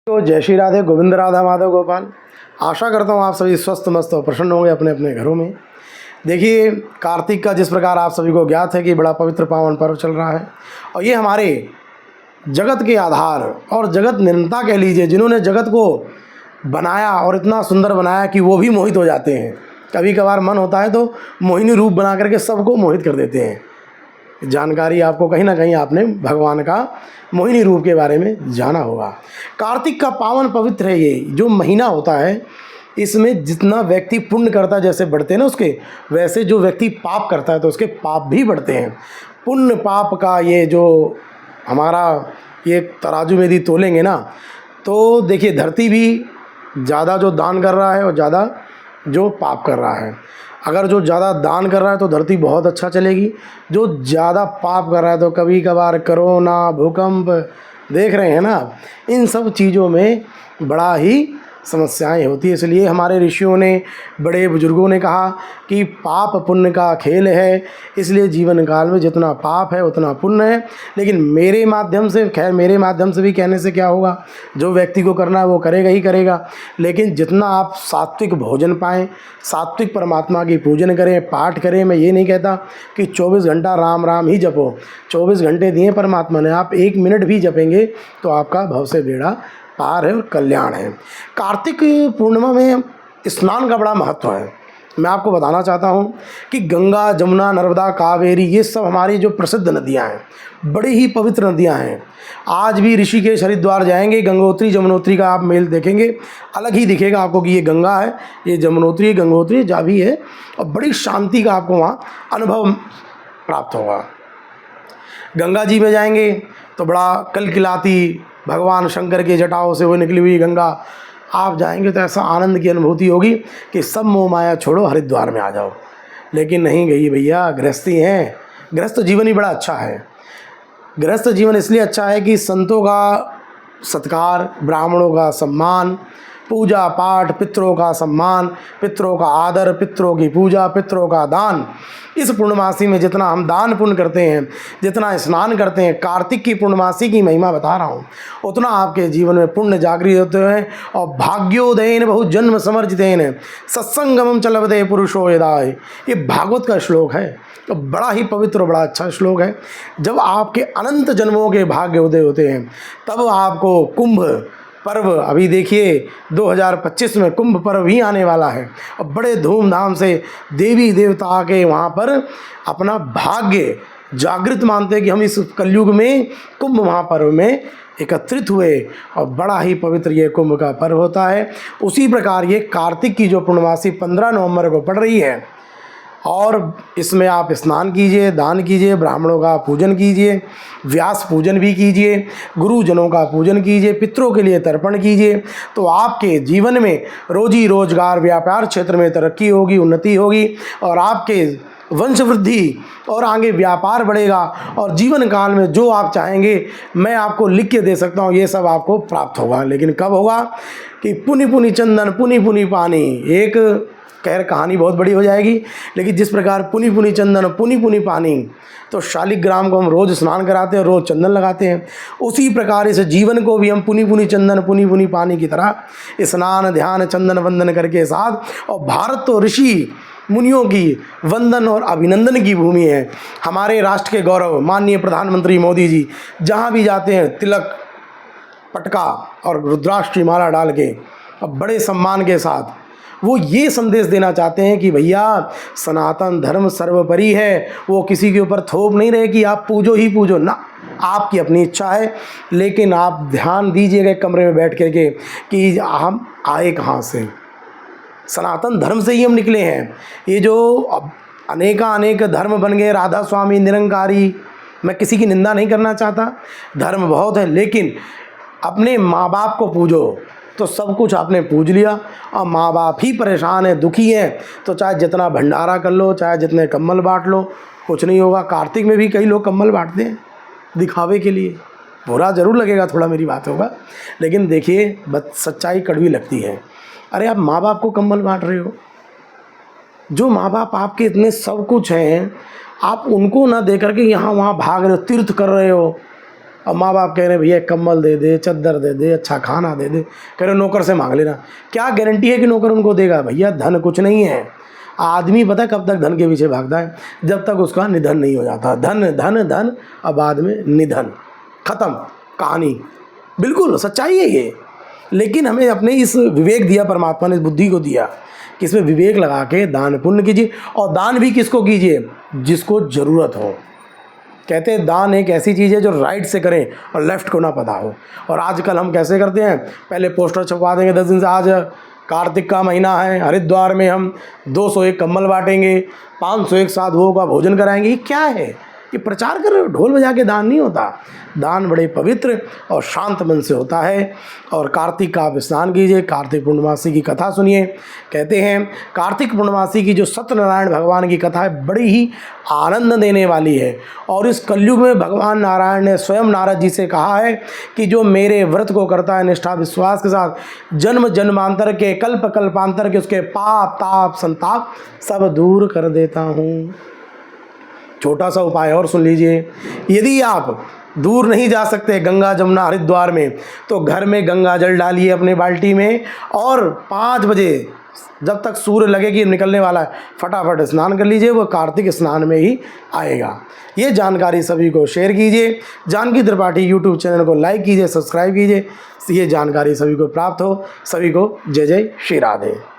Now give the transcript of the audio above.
तो जय श्री राधे, गोविंद राधा माधव गोपाल। आशा करता हूँ आप सभी स्वस्थ मस्त और प्रसन्न होंगे अपने अपने घरों में। देखिए, कार्तिक का जिस प्रकार आप सभी को ज्ञात है कि बड़ा पवित्र पावन पर्व चल रहा है और ये हमारे जगत के आधार और जगत निर्माता कह लीजिए, जिन्होंने जगत को बनाया और इतना सुंदर बनाया कि वो भी मोहित हो जाते हैं। कभी कभार मन होता है तो मोहिनी रूप बना करके सबको मोहित कर देते हैं। जानकारी आपको कहीं ना कहीं आपने भगवान का मोहिनी रूप के बारे में जाना होगा। कार्तिक का पावन पवित्र है ये जो महीना होता है। इसमें जितना व्यक्ति पुण्य करता है, जैसे बढ़ते हैं ना उसके, वैसे जो व्यक्ति पाप करता है तो उसके पाप भी बढ़ते हैं। पुण्य पाप का ये जो हमारा ये तराजू में यदि तोलेंगे ना, तो देखिए धरती भी ज़्यादा जो दान कर रहा है और ज़्यादा जो पाप कर रहा है। अगर जो ज़्यादा दान कर रहा है तो धरती बहुत अच्छा चलेगी। जो ज़्यादा पाप कर रहा है तो कभी कभार कोरोना, भूकंप देख रहे हैं ना, इन सब चीज़ों में बड़ा ही समस्याएं होती है। इसलिए हमारे ऋषियों ने, बड़े बुजुर्गों ने कहा कि पाप पुण्य का खेल है। इसलिए जीवन काल में जितना पाप है उतना पुण्य है। लेकिन मेरे माध्यम से, खैर मेरे माध्यम से भी कहने से क्या होगा, जो व्यक्ति को करना है वो करेगा ही करेगा। लेकिन जितना आप सात्विक भोजन पाएँ, सात्विक परमात्मा की पूजन करें, पाठ करें। मैं ये नहीं कहता कि 24 घंटा राम राम ही जपो। 24 घंटे दिए परमात्मा ने, आप 1 मिनट भी जपेंगे तो आपका भव से बेड़ा पार है और कल्याण है। कार्तिक पूर्णिमा में स्नान का बड़ा महत्व है। मैं आपको बताना चाहता हूँ कि गंगा, जमुना, नर्मदा, कावेरी, ये सब हमारी जो प्रसिद्ध नदियाँ हैं, बड़ी ही पवित्र नदियाँ हैं। आज भी ऋषिकेश, हरिद्वार जाएंगे, गंगोत्री जमुनोत्री का आप मेल देखेंगे, अलग ही दिखेगा आपको कि ये गंगा है, ये जमुनोत्री, गंगोत्री जा भी है, और बड़ी शांति का आपको वहाँ अनुभव प्राप्त होगा। गंगा जी में जाएंगे तो बड़ा कलकलाती भगवान शंकर के जटाओं से वो निकली हुई गंगा, आप जाएंगे तो ऐसा आनंद की अनुभूति होगी कि सब मोह माया छोड़ो, हरिद्वार में आ जाओ। लेकिन नहीं गई भैया, गृहस्थी हैं। गृहस्थ जीवन ही बड़ा अच्छा है। गृहस्थ जीवन इसलिए अच्छा है कि संतों का सत्कार, ब्राह्मणों का सम्मान, पूजा पाठ, पितरों का सम्मान, पितरों का आदर, पितरों की पूजा, पितरों का दान। इस पूर्णमासी में जितना हम दान पुण्य करते हैं, जितना स्नान करते हैं, कार्तिक की पूर्णमासी की महिमा बता रहा हूँ, उतना आपके जीवन में पुण्य जागृत होते हैं। और भाग्योदयन बहु जन्म समर्जितेन सत्संगमम च लभते पुरुषो यदाय, ये भागवत का श्लोक है। तो बड़ा ही पवित्र और बड़ा अच्छा श्लोक है। जब आपके अनंत जन्मों के भाग्य उदय होते हैं तब आपको कुंभ पर्व, अभी देखिए 2025 में कुंभ पर्व भी आने वाला है और बड़े धूमधाम से देवी देवता के वहाँ पर अपना भाग्य जागृत मानते हैं कि हम इस कलयुग में कुंभ महापर्व में एकत्रित हुए और बड़ा ही पवित्र ये कुंभ का पर्व होता है। उसी प्रकार ये कार्तिक की जो पूर्णमासी 15 नवंबर को पड़ रही है, और इसमें आप स्नान कीजिए, दान कीजिए, ब्राह्मणों का पूजन कीजिए, व्यास पूजन भी कीजिए, गुरुजनों का पूजन कीजिए, पितरों के लिए तर्पण कीजिए। तो आपके जीवन में रोजी रोजगार, व्यापार क्षेत्र में तरक्की होगी, उन्नति होगी, और आपके वंश वृद्धि और आगे व्यापार बढ़ेगा। और जीवन काल में जो आप चाहेंगे मैं आपको लिख के दे सकता हूँ, ये सब आपको प्राप्त होगा। लेकिन कब होगा कि पुनि पुनि चंदन पुनि पुनि पानी, एक खैर कहानी बहुत बड़ी हो जाएगी, लेकिन जिस प्रकार पुनि पुनि चंदन पुनि पुनि पानी, तो शालिग्राम को हम रोज़ स्नान कराते हैं, रोज़ चंदन लगाते हैं, उसी प्रकार इस जीवन को भी हम पुनि पुनि चंदन पुनि पुनि पानी की तरह स्नान ध्यान चंदन वंदन करके साथ। और भारत तो ऋषि मुनियों की वंदन और अभिनंदन की भूमि है। हमारे राष्ट्र के गौरव माननीय प्रधानमंत्री मोदी जी जहाँ भी जाते हैं तिलक, पटका और रुद्राक्ष की माला डाल के और बड़े सम्मान के साथ वो ये संदेश देना चाहते हैं कि भैया सनातन धर्म सर्वोपरि है। वो किसी के ऊपर थोप नहीं रहे कि आप पूजो ही पूजो ना, आपकी अपनी इच्छा है। लेकिन आप ध्यान दीजिएगा कमरे में बैठ करके कि हम आए कहाँ से, सनातन धर्म से ही हम निकले हैं। ये जो अनेक धर्म बन गए, राधा स्वामी, निरंकारी, मैं किसी की निंदा नहीं करना चाहता, धर्म बहुत है, लेकिन अपने माँ बाप को पूजो तो सब कुछ आपने पूज लिया। और माँ बाप ही परेशान है, दुखी हैं, तो चाहे जितना भंडारा कर लो, चाहे जितने कम्बल बांट लो, कुछ नहीं होगा। कार्तिक में भी कई लोग कम्बल बांटते हैं दिखावे के लिए, बुरा ज़रूर लगेगा थोड़ा मेरी बात होगा, लेकिन देखिए सच्चाई कड़वी लगती है। अरे आप माँ बाप को कम्बल बांट रहे हो, जो माँ बाप आपके इतने सब कुछ हैं, आप उनको ना दे करके यहाँ वहाँ भाग रहे हो, तीर्थ कर रहे हो, और माँ बाप कह रहे हैं भैया कम्बल दे दे, चद्दर दे दे, अच्छा खाना दे दे, कह रहे नौकर से मांग लेना। क्या गारंटी है कि नौकर उनको देगा? भैया धन कुछ नहीं है। आदमी पता कब तक धन के पीछे भागता है? जब तक उसका निधन नहीं हो जाता। धन धन धन और बाद में निधन, खत्म कहानी। बिल्कुल सच्चाई है ये। लेकिन हमें अपने इस विवेक दिया, परमात्मा ने इस बुद्धि को दिया कि इसमें विवेक लगा के दान पुण्य कीजिए। और दान भी किसको कीजिए? जिसको ज़रूरत हो। कहते हैं दान एक ऐसी चीज़ है जो राइट से करें और लेफ़्ट को ना पता हो। और आजकल हम कैसे करते हैं? पहले पोस्टर छपवा देंगे 10 दिन से, आज कार्तिक का महीना है, हरिद्वार में हम 201 कम्बल बांटेंगे, 501 साधुओं का भोजन कराएंगे। ये क्या है? ये प्रचार कर रहे हो? ढोल बजा के दान नहीं होता। दान बड़े पवित्र और शांत मन से होता है। और कार्तिक का आप स्नान कीजिए, कार्तिक पूर्णमासी की कथा सुनिए। कहते हैं कार्तिक पूर्णमासी की जो सत्यनारायण भगवान की कथा है बड़ी ही आनंद देने वाली है। और इस कलयुग में भगवान नारायण ने स्वयं नारद जी से कहा है कि जो मेरे व्रत को करता है निष्ठा विश्वास के साथ, जन्म जन्मांतर के, कल्प कल्पांतर के उसके पाप ताप संताप सब दूर कर देता हूँ। छोटा सा उपाय और सुन लीजिए। यदि आप दूर नहीं जा सकते गंगा जमुना हरिद्वार में, तो घर में गंगा जल डालिए अपने बाल्टी में, और 5 बजे जब तक सूर्य लगे कि निकलने वाला है फटाफट स्नान कर लीजिए। वो कार्तिक स्नान में ही आएगा। ये जानकारी सभी को शेयर कीजिए। जानकी त्रिपाठी यूट्यूब चैनल को लाइक कीजिए, सब्सक्राइब कीजिए। ये जानकारी सभी को प्राप्त हो। सभी को जय जय श्री राधे।